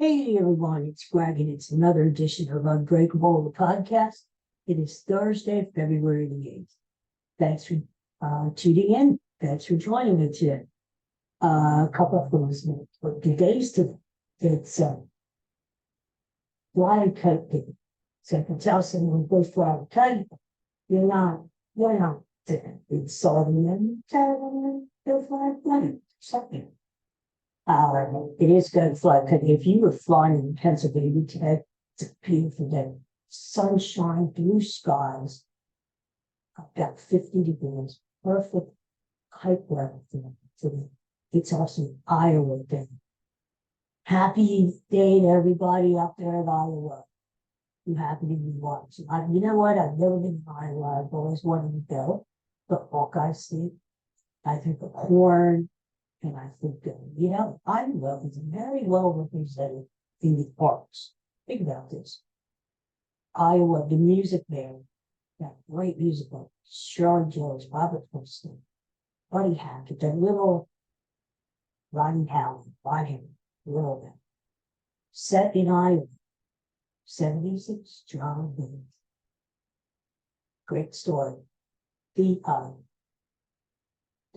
Hey everyone, it's Greg and it's another edition of Unbreakable, the podcast. It is Thursday, February the 8th. Thanks for tuning in. Thanks for joining me today. A couple of things. For today's today, it's flying kite day. So if you tell someone go fly a kite, you're not insulting them. Tell them go fly a kite. Something. It is good fly because if you were flying in Pennsylvania today, it's a beautiful day. Sunshine, blue skies, about 50 degrees, perfect kite weather today. It's also Iowa Day. Happy day to everybody up there in Iowa. You happy to be watching. You know what? I've never been to Iowa. I've always wanted to go. The Hawkeye State. I think the corn. And I think, Iowa is very well represented in the arts. Think about this. Iowa, the music there, that great musical, Sharon Jones, Robert Wilson, Buddy Hackett, that little Rodney Howard, little bit. Set in Iowa, 76, John Williams. Great story. The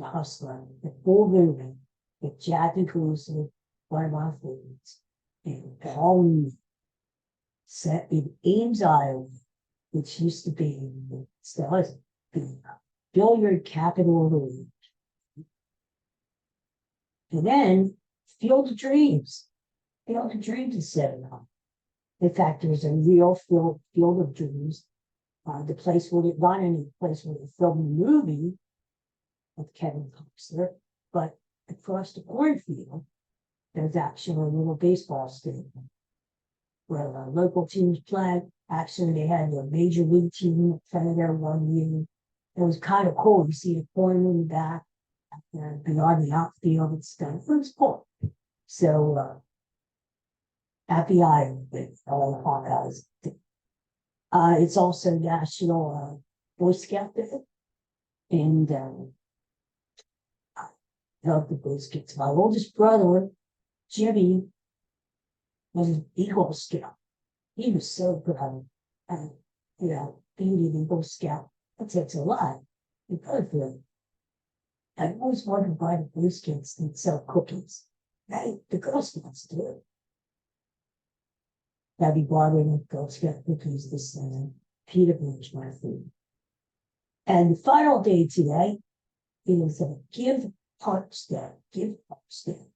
Hustler, the Bull Movement, the Jackie Cruiser, one of my favorites, and all set in Ames, Iowa, which used to be still is the billiard capital of the league. And then Field of Dreams. Field of Dreams is set up. In fact, there's a real Field of Dreams. The place where it not only the place where they filmed the movie with Kevin Costner, but across the cornfield, there's actually a little baseball stadium where local teams play. Actually, they had a major league team play there one year. It was kind of cool. You see the corn in the back, beyond the outfield and stuff. It was cool. So, happy Iowa Day, all the Hawkeyes. It's also National Boy Scout Day. And love the Boy Scouts. My oldest brother, Jimmy, was an Eagle Scout. He was so proud. And, being an Eagle Scout, that takes a lot. Because I always wanted to buy the Boy Scouts that sell cookies. Hey, the Girl Scouts do it. I'll be buying Girl Scout cookies this peanut butter is my food. And the final day today is Give Hearts Day. Give Hearts Day.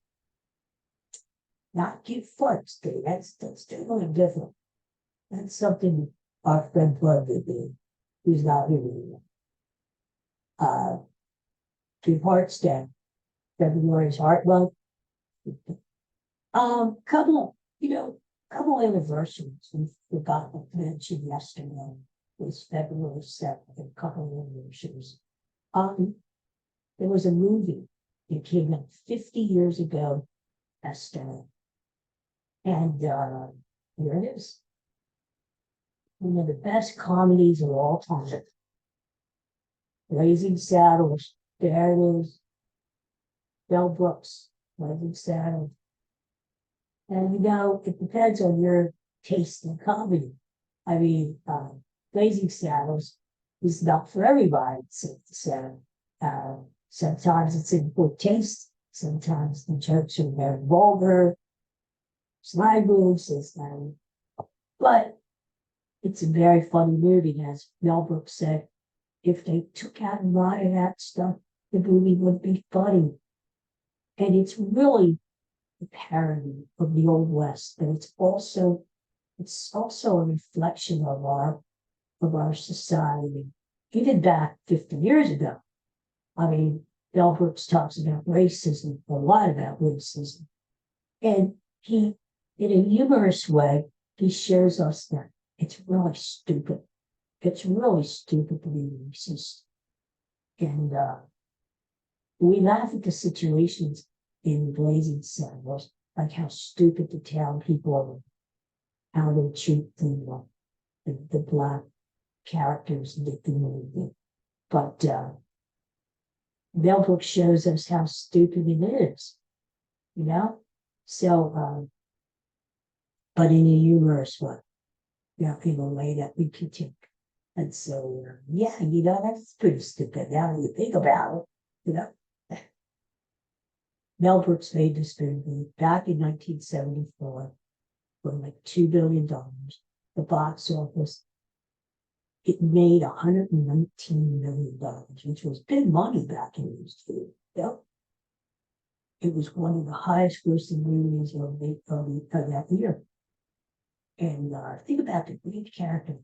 Not Give Farts Day. That's totally different. That's something our friend Bud did, who's not here anymore. Give Hearts Day. February's Heart Month. Couple anniversaries we forgot to mention yesterday was February 7th, a couple of anniversaries. There was a movie that came out 50 years ago, yesterday. And here it is. One of the best comedies of all time. Blazing Saddles. There it is. Mel Brooks, Blazing Saddles. And it depends on your taste in comedy. I mean, Blazing Saddles is not for everybody, it's safe to say. Sometimes it's in good taste. Sometimes the jokes are very vulgar. Slang moves, but it's a very funny movie. As Mel Brooks said, if they took out a lot of that stuff, the movie would be funny. And it's really a parody of the Old West, but it's also a reflection of our society, even back 50 years ago. I mean, Mel Brooks talks about racism, a lot about racism. And he, in a humorous way, he shares us that it's really stupid. It's really stupid to be racist. And we laugh at the situations in Blazing Saddles, like how stupid the town people are, how they treat the black characters in the movie. But Mel Brooks shows us how stupid it is, So but in a humorous way. In a way that we can take. And so, yeah, that's pretty stupid now when you think about it. Mel Brooks made this movie back in 1974 for like $2 billion. The box office, it made $119 million, which was big money back in those days. It was one of the highest grossing movies of that year. And think about the great character,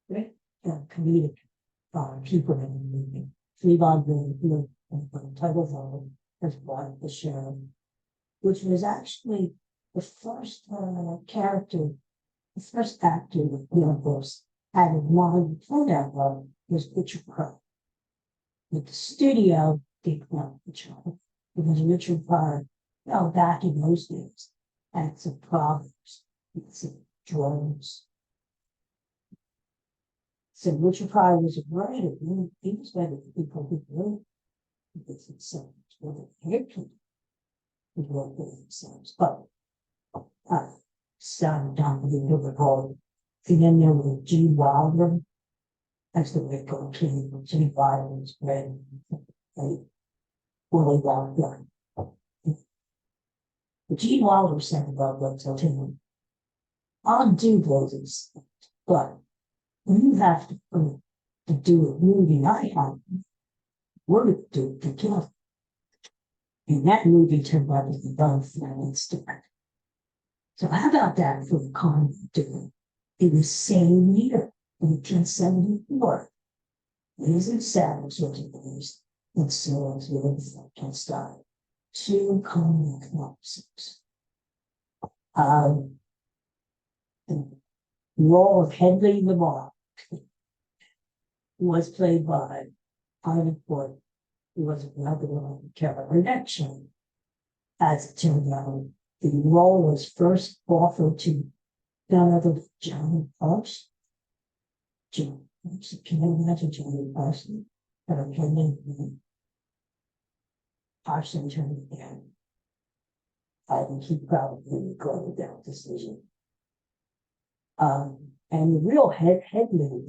right? Comedic people in the movie. Fleabag, the title role as part of the show, which was actually the first character, the first actor that Beatles had in mind for that role was Richard Pryor. But the studio didn't want Richard Pryor because Richard Pryor, back in those days, had some problems with some drugs. So Richard Pryor was a writer. He was better than people who wrote because it's so much better than people who wrote for themselves. But started down with the Unbreakable. And then there was Gene Wilder. That's the way it came. Gene Wilder was great. Willie Wilder. But Gene Wilder said about what I'll tell you. I'll do those, but you have to do a movie I have. We're going to do it together. And that movie turned out to be both and stuck. So how about that for the comedy doing? In the same year, 1874, Lazy Savage was released and Swords with a Fucking Style. Two comedy classics. The role of Henry Lamar was played by Ivan Ford, who was another character connection. As it turned out, the role was first offered to none other than John Fox. Can you imagine Johnny Carson? Carson turned it down. I think he probably regretted that decision. And the real headline,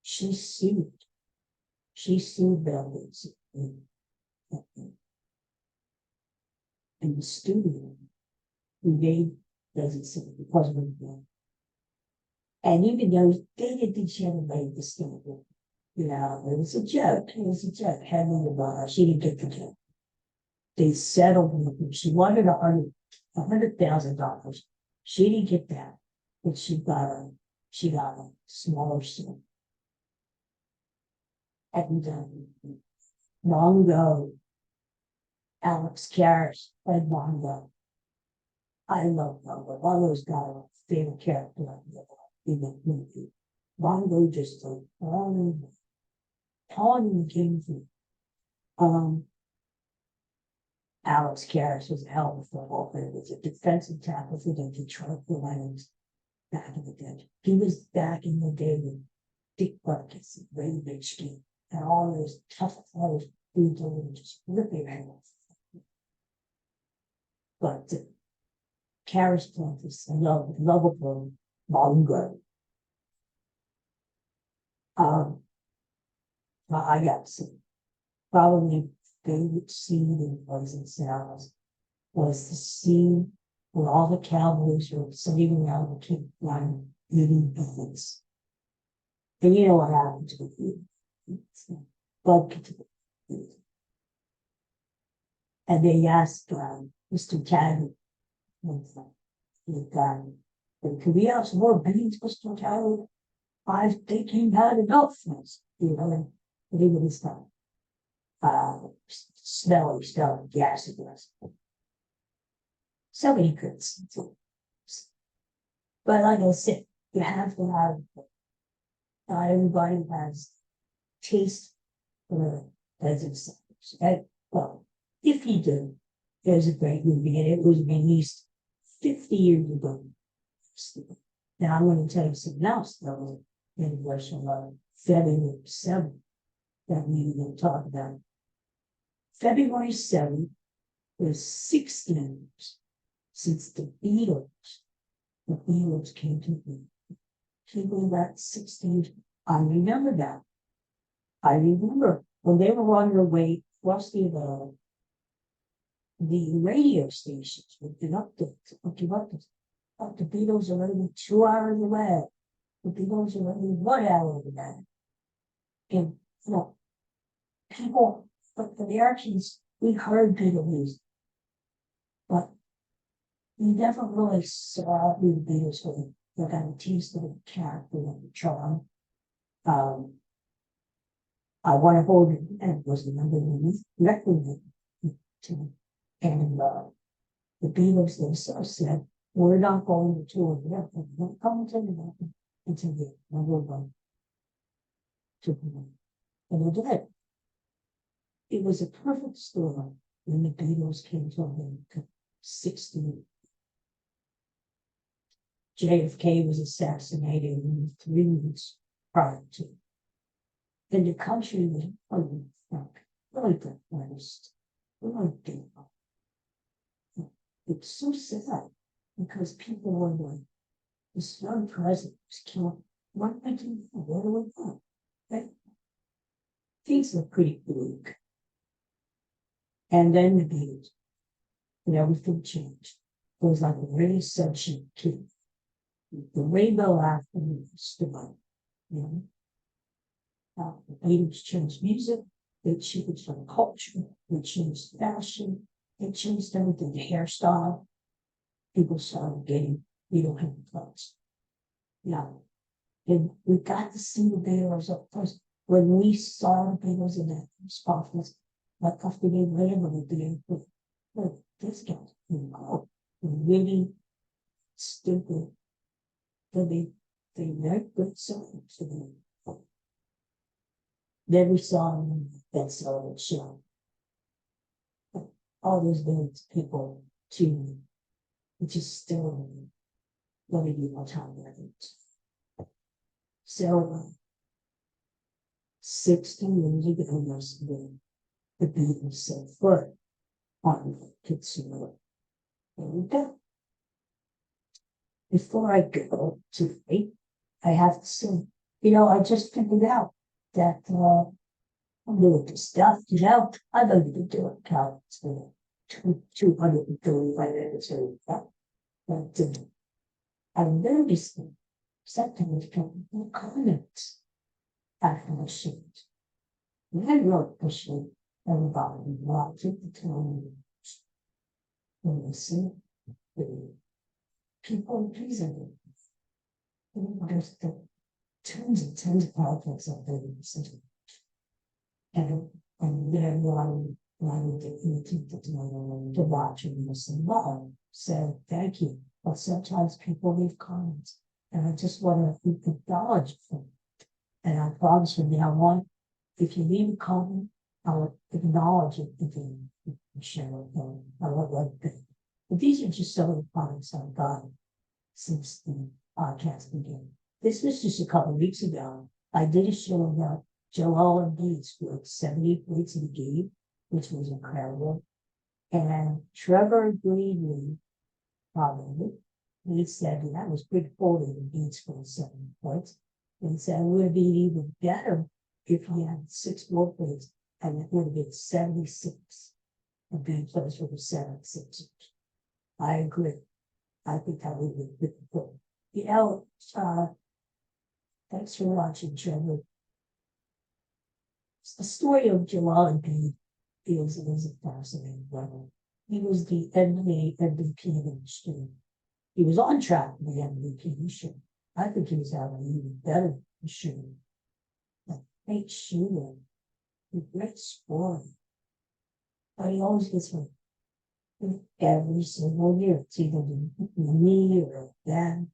she sued Belgians in the studio who they doesn't say because of the. And even though they didn't generate the scandal, it was a joke. It was a joke. Having the bar, she didn't get the joke. They settled with her. She wanted $100,000. She didn't get that, but she got a smaller sum. And Mongo, Alex Karras played Mongo. I love Mongo. Mongo's got a favorite character in the movie. Mongo just telling the king. Alex Karras was a hell of a football player. He was a defensive tackle for the Detroit Lions back in the day. He was back in the day with Dick Butkus and Ray Richkin and all those tough players who were just ripping their hands. But Karras played this lovable Mongo. I got some probably favorite scene in Blazing Saddles was the scene where all the cowboys were sitting around the campfire eating beans. And you know what happened to the beans? Bud to the beans. And they asked Mr. Taggart, could we have some more beans, Mr. Taggart? I think he had enough. And he was done. Smelly, gassy. So many good scenes. But like I said, you have to have, not everybody has taste for Desert Sandwich. Well, if you do, there's a great movie, and it was released 50 years ago. Now I'm going to tell you something else, though, in version February 7th, that we will talk about. February 7th was 6 years since the Beatles came to me. People that 60s, I remember that. I remember when they were on their way across the radio stations with the updates, the Beatles are only 2 hours away. The Beatles are only 1 hour away. And, you know, people, but the Americans, we heard Beatles music, but we never really saw who the Beatles were. They got a taste of the character and the charm. I Want to Hold Your Hand was the number one record to, and the Beatles themselves said, we're not going to tour. We're not coming to the until the number one took one. And they did. It was a perfect storm when the Beatles came to America. 60. JFK was assassinated 3 weeks prior to. And the country was really depressed, really deep. It's so sad because people were like, this young president was killed. What do I do? Where do I go? Right? Things were pretty bleak. And then the Beatles, and everything changed. It was like a really sunshine kid. The rainbow after me stood up. You know? The Beatles changed music, they changed our culture, they changed fashion, they changed everything, the hairstyle. People started getting Beatle haircuts. Yeah. And we got to see the Beatles up close. When we saw the Beatles in that conference, like after they ran with the Beatles, look, this guy, really stupid. But they write good songs. Then we saw them in that solo show. All those millions of people too, which is still going to be more time records. So 60 years ago, yesterday, the Beatles set foot on the consumer. There we go. Before I go to fate, I have to say, I just figured out that I'm doing this stuff, I'm going to be doing counts for 235 episodes. But I noticed that sometimes people comments after the shoot. And I really appreciate everybody watching the time and listen. The people presenting. There's tons and tons of podcasts out there to listen to. And then wanting to watch and listen live. So thank you. But sometimes people leave comments, and I just want to acknowledge them. And I promise from now on, if you leave a comment, I'll acknowledge it again. Share it. I won't let it go. But these are just some of the comments I've gotten since the podcast began. This was just a couple of weeks ago. I did a show about Joel Embiid scored 70 points in the game, which was incredible. And Trevor agreed with me, probably. He said that was pretty cool that Embiid scored 70 points. And he said it would have been even better if he had 6 more points, and it would have been 76. Embiid plays for the 76ers. I agree. I think that would have been pretty cool. Thanks for watching, Trevor. The story of Joel Embiid is a fascinating one. He was the NBA MVP this year. He was on track for the MVP this year. I think he was having even better this year. A great shooter, a great scorer. But he always gets hurt every single year. It's either the knee or that,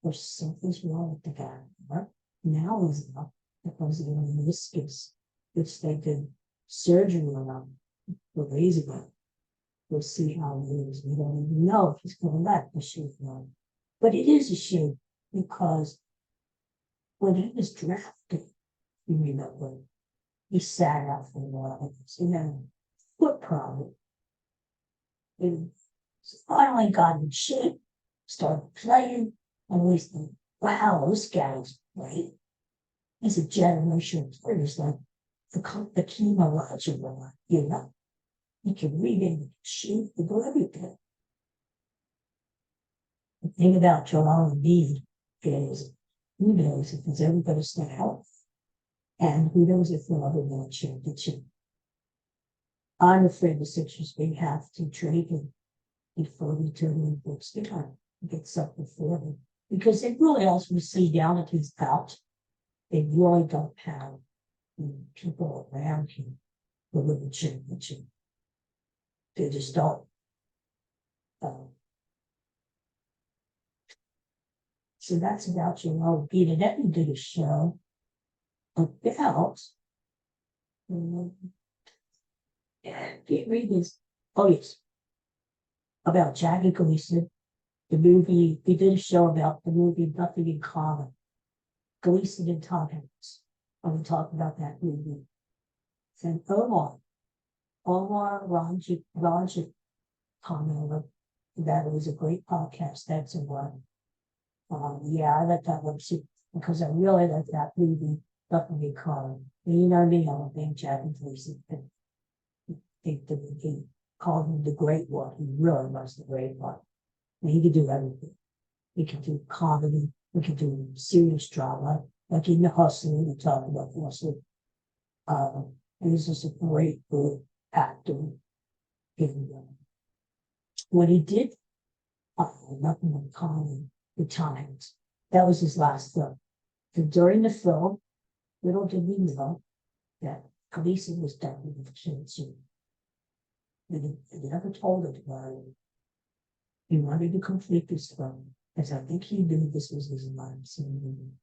or something's wrong with the guy. Right? Now he's up because of the meniscus, which they did surgery on 4 days ago. We'll see how it is. We don't even know if he's coming back this year. But it is a shame because when he was drafted, you remember, he sat out for a while. Foot problem. And Finally got in shape, started playing, and we thought, wow, this guy's great. He's a generational player. He's like the chemological one, you know. He can read it, he can shoot, he can do everything. The thing about Joel Embiid is who knows if he's ever going to stay healthy, and who knows if they'll ever win a championship. I'm afraid the Sixers may have to trade him before we turn in books to get something for him. Because they really, as we see down at his out, they really don't have people around him who win the championship. They just don't. So that's about your own beat. And then we did a show about, can't read this. Oh, yes. About Jackie Gleason, the movie. We did a show about the movie Nothing in Common. Gleason and Tom Hanks. And we talked about that movie. And Omar Ranjit commented that it was a great podcast. That's a one. Yeah, I like that one too, because I really like that movie, Nothing in Common. And you know me, I'm a big Jackie Gleason fan. Think that he called him the great one. He really was the great one. And he could do everything. He could do comedy, he could do serious drama, like in The Hustle, we talked about The Hustle. He's just a great, good actor. And when he did Nothing in Common, The Times, that was his last film. And during the film, little did we know that Gleason was done with the championship. And he never told anyone. He wanted to complete this film, as I think he knew this was his last movie.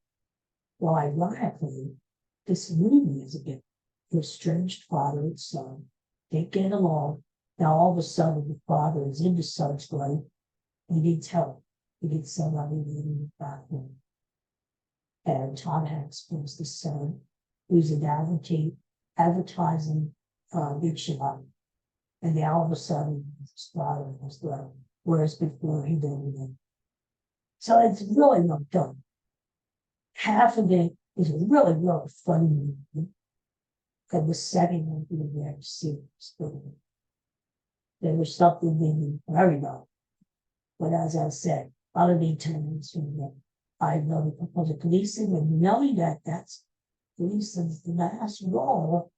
Well, ironically, this movie is about the estranged father and son. They get along. Now all of a sudden the father is in the son's life. He needs help. He needs somebody leading the bathroom. And Tom Hanks plays the son, who's an advertising big shot. And then all of a sudden his father was there, whereas before he didn't. So it's really well done. Half of it is really, really funny movie. And the second one being very serious. There was something in very well. But as I said, other than times I love it because of Gleason, and knowing that that's Gleason's last role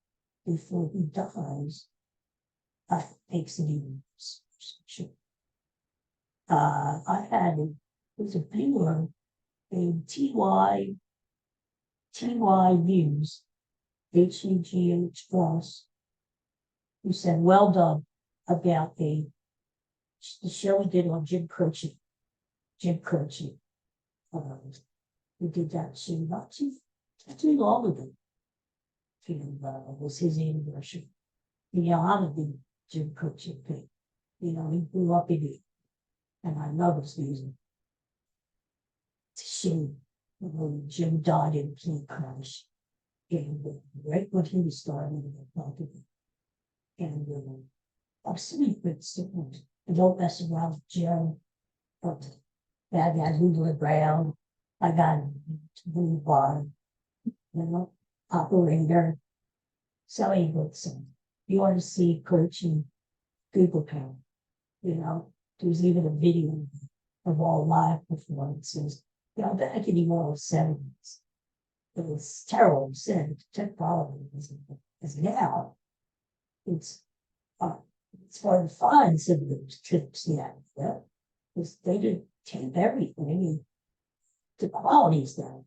before he dies, makes it even special. I had there's a big one in TY News, HEGH Plus, who said, well done about the show we did on Jim Croce. We did that show not too long ago. It was his anniversary. You know, I'm a big Jim Croce fan. You know, he grew up in it, and I love his music. It's a shame when Jim died in a plane crash. And right when he was starting the company. And I'm sweet with someone. I don't mess around with Jim. But I got Hoover Brown. I got Blue Bar, operator. So he looks you want to see coaching Google Pound, there's even a video of all live performances. Back in the early 70s, it was terrible. Said technology is now it's for the fun some of those trips because they didn't tape everything. I mean, the quality's down.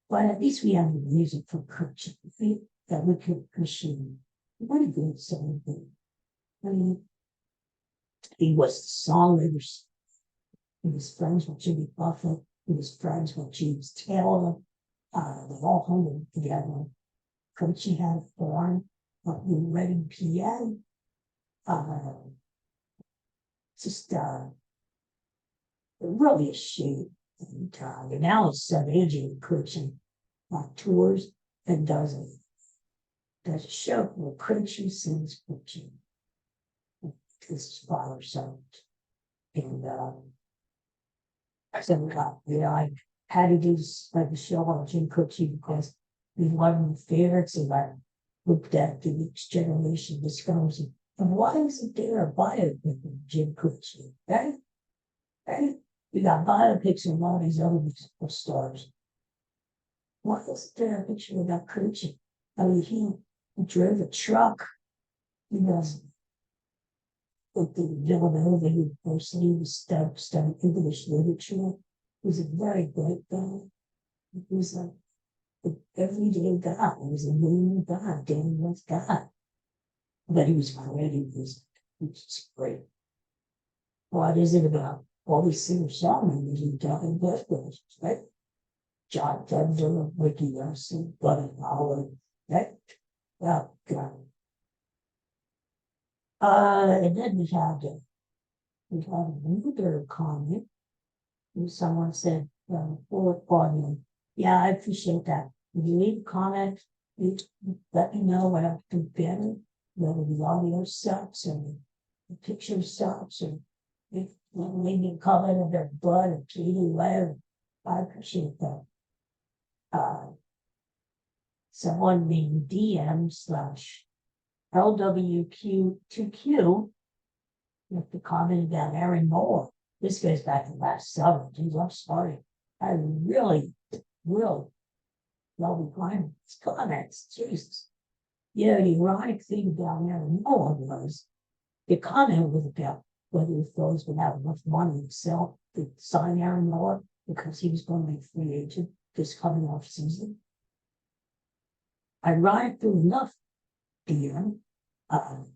But at least we have the music from coaching that we could appreciate. What a good song. I mean, he was the songwriter. He was friends with Jimmy Buffett. He was friends with James Taylor. They all hung together. Coachy had a farm up in Reading, PA. Just really a shame. And now it's aging coaching tours and does a show where coaching sings coaching. his father's son. And I said, I had to do like a show on Jim Cooksey because he's one of my favorites, and I looked at the each generation discovers it. And why isn't there a biopic of Jim Cooksey? Right? Right? We got biopics of all these other musical stars. Why isn't there a picture about Cooksey? I mean, he drove a truck. He was with the Villanova University, was studying English literature. He was a very great guy. He was like an everyday guy. He was a normal guy, damn nice guy. But he was creating music, which is great. What is it about all these singer-songwriters and talking birthdays, right? John Denver, Ricky Nelson, Buddy Holly, right? Well, God. And then we had another comment. And someone said, pardon. Yeah, I appreciate that. If you leave a comment, you let me know what I have to do better, whether the audio sucks or the picture sucks, or if you leave me a comment of their butt or Katie Webb. I appreciate that. Someone named DM/LWQ2Q with the comment about Aaron Moore. This goes back to last summer. Geez, I'm sorry. I really love his comments. Jesus. Yeah, the ironic thing about Aaron Moore was the comment was about whether the Phillies would have enough money to sign Aaron Moore because he was going to be a free agent this coming off season. Ironically enough, DM, not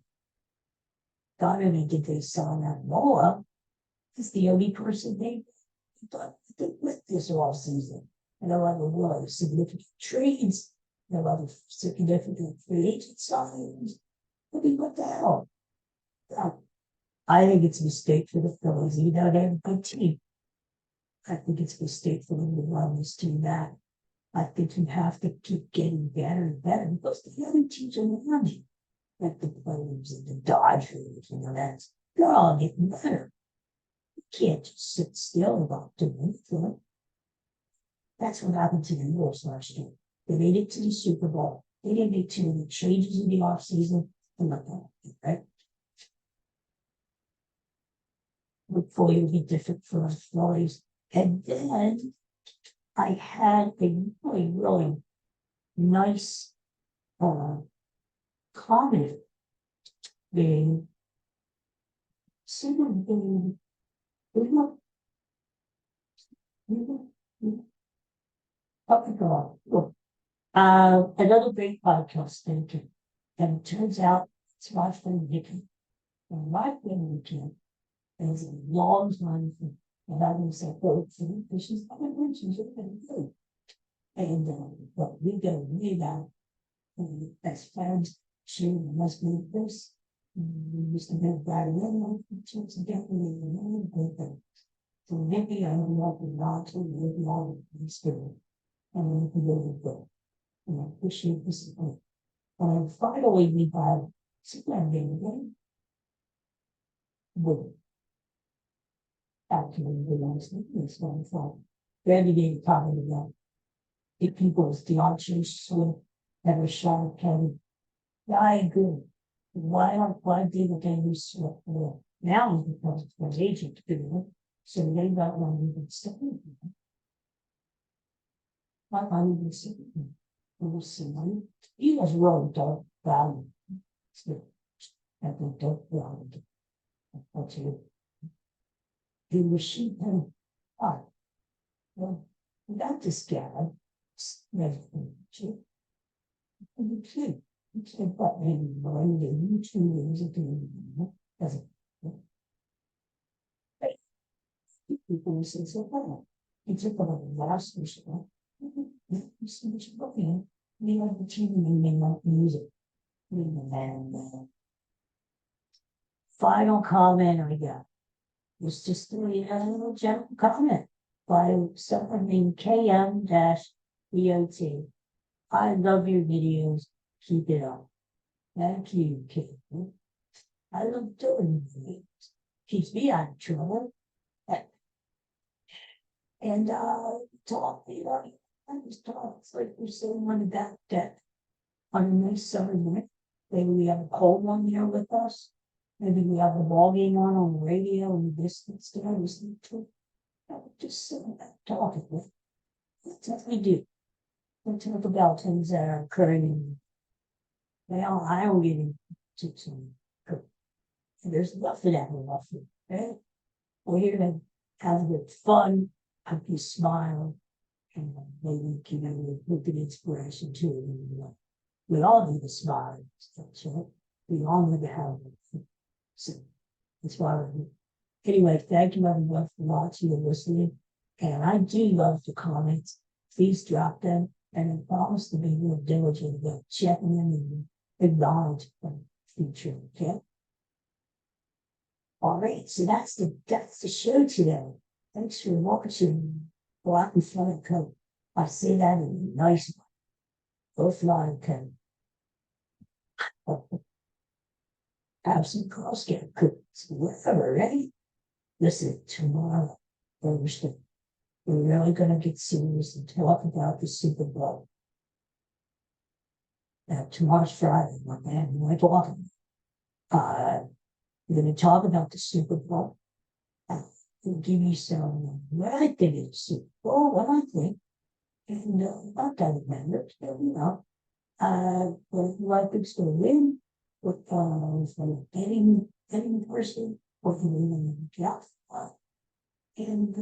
only did they sign Aaron Moore, he's the only person they with this off season. And there were really significant trades, there were significant free agent signings. I mean, what the hell? I think it's a mistake for the Phillies, even though they have a good team. I think it's a mistake for them to run this team back. I think you have to keep getting better and better because the other teams are around you, like the Braves and the Dodgers, they're all getting better. You can't just sit still about doing anything. That's what happened to the Eagles last year. They made it to the Super Bowl. They didn't make too many changes in the offseason. Right? Hopefully it'll be different for us Phillies. And then I had a really, really nice comment being another great podcast, thank you. And it turns out it's my friend Nikki. And my friend Nikki is a long time friend. And I didn't say, oh, she's really good. And but we go way back as friends. She must be this. We used to go right away. She was definitely so maybe I don't know if not to live long in spirit. And we can really go. And I appreciate this. And finally, we have Superman with actually the last this one from Randy David talking about the people's Deontay Swift never shot Kelly. Yeah, I agree. Why did Kelly Swift more? Now it's because it's his agent doing it, so they got one even second. Not even second. We'll see. He was really dark value. I think dark value. That's it. He was sheep and well, we got this guy. You can't put maybe one day, you 2 years ago, doesn't people say so far. It's a part of the last issue. You see what you're looking at. We have the team and they like music. And final comment I got was just a general comment by someone named KM-BOT. I love your videos. Keep it up. Thank you, Kate. I love doing it. Keeps me out of trouble. And talk, I just talk. It's like we're sitting on the back deck on a nice summer night. Maybe we have a cold one there with us. Maybe we have a ball game on the radio in the distance there listening to it. Just sitting back talking with. That's what we do. We talk about things that are occurring in, well, I don't get into some. There's nothing that we're nothing. Right? We're here to have a good fun, have you smile, and maybe give you a little bit of inspiration too. And, we all need to smile. Right? We all need to have it. So that's why we're here. Anyway, thank you everyone for watching and listening. And I do love the comments. Please drop them. And I promise to be more diligent about checking them and acknowledge them in the future. Okay? All right, so that's the show today. Thanks for watching. Go out and fly a coat. I say that in a nice way. Go fly a coat. Have some cross-get cookies, whatever, right? Listen, tomorrow, Thursday, we're really gonna get serious and talk about the Super Bowl. Now, tomorrow's Friday, my man, we're talking. We're gonna talk about the Super Bowl. And give you some what I think is the Super Bowl, what I think, and not that it matters, but who I think's gonna win, what from any person, what you mean in the draft, and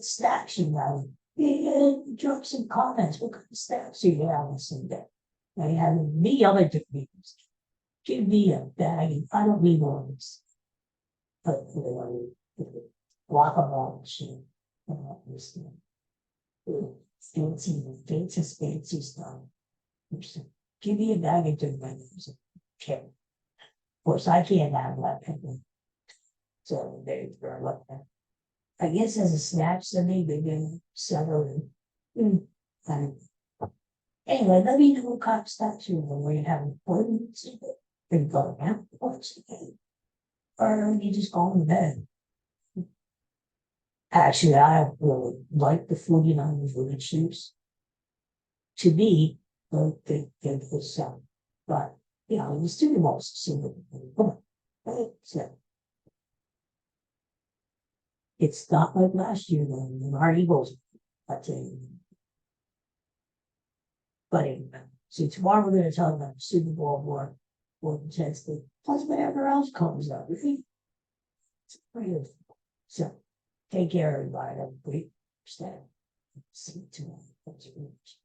stacks you have. Yeah, drop some comments. What kind of stacks you have on Sunday? I have me other techniques. Give me a bag. I don't need ones, but guacamole shit. Fancy stuff. Give me a bag of good menus. Okay. Of course, I can't have that. So they are like that. I guess as a snack Sunday, maybe celery. And anyway, let me know what kind of snacks you want. Where you have appointments, or you go out once a day, or you just go to bed. Actually, I don't really like the 49ers with chips. To me, they the some. But the Super Bowl's Super Bowl. Come on. Right? So it's not like last year though. Our Eagles, I tell you. But anyway, so tomorrow we're going to talk about the Super Bowl more intensely, plus whatever else comes up. Right? It's pretty. So take care, everybody. Have a great stay. See you tomorrow. Thanks very much.